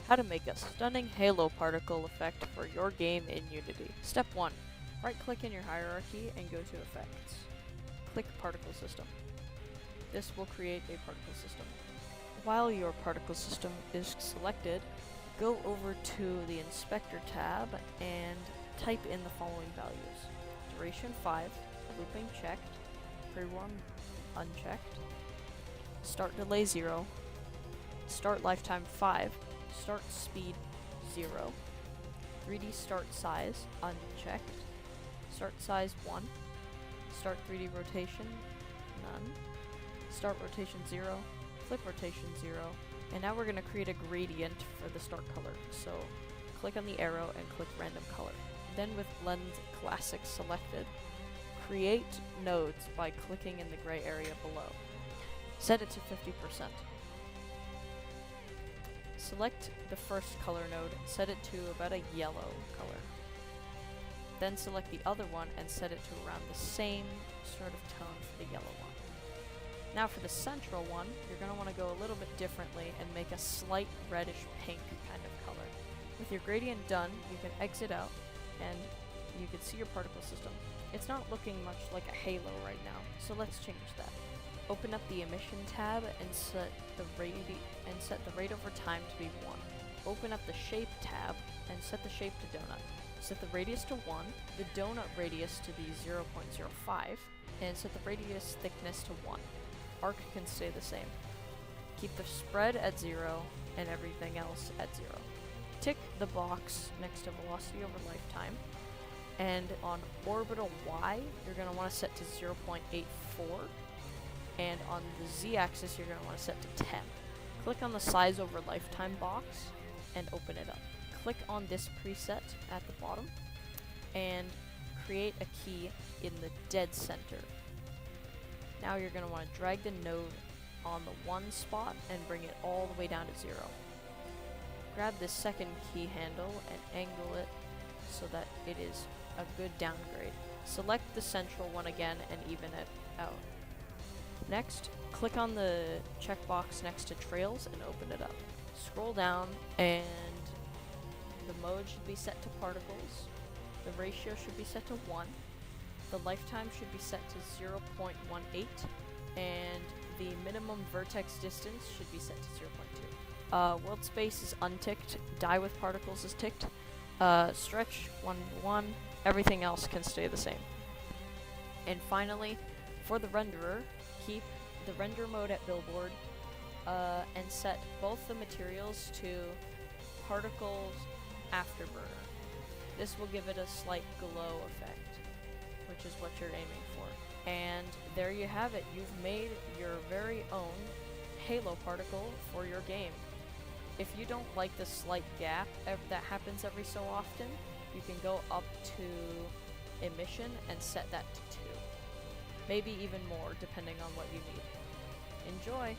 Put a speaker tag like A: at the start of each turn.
A: How to make a stunning halo particle effect for your game in Unity. Step 1. Right-click in your hierarchy and go to Effects. Click Particle System. This will create a particle system. While your particle system is selected, go over to the Inspector tab and type in the following values. Duration 5, looping checked, pre-warm unchecked, start delay 0, start lifetime 5, start speed 0, 3D start size unchecked, start size 1, start 3D rotation none, start rotation 0, flip rotation 0, and now we're going to create a gradient for the start color. So click on the arrow and click random color. Then with blend classic selected, create nodes by clicking in the gray area below. Set it to 50%. Select the first color node, set it to about a yellow color. Then select the other one and set it to around the same sort of tone for the yellow one. Now for the central one, you're going to want to go a little bit differently and make a slight reddish pink kind of color. With your gradient done, you can exit out and you can see your particle system. It's not looking much like a halo right now, so let's change that. Open up the emission tab and set the rate over time to be 1. Open up the shape tab and set the shape to donut. Set the radius to 1, the donut radius to be 0.05, and set the radius thickness to 1. Arc can stay the same. Keep the spread at 0 and everything else at 0. Tick the box next to velocity over lifetime, and on orbital Y, you're going to want to set to 0.84, and on the Z-axis, you're going to want to set to 10. Click on the size over lifetime box and open it up. Click on this preset at the bottom and create a key in the dead center. Now you're going to want to drag the node on the 1 spot and bring it all the way down to 0. Grab this second key handle and angle it so that it is a good downgrade. Select the central one again and even it out. Next, click on the checkbox next to Trails and open it up. Scroll down and the mode should be set to particles. The ratio should be set to 1. The lifetime should be set to 0.18, and the minimum vertex distance should be set to 0.2. World space is unticked, die with particles is ticked, stretch 1 to 1, everything else can stay the same. And finally, for the renderer, keep the render mode at billboard, and set both the materials to particles afterburner. This will give it a slight glow effect, which is what you're aiming for. And there you have it. You've made your very own halo particle for your game. If you don't like the slight gap that happens every so often, you can go up to emission and set that to 2. Maybe even more, depending on what you need. Enjoy!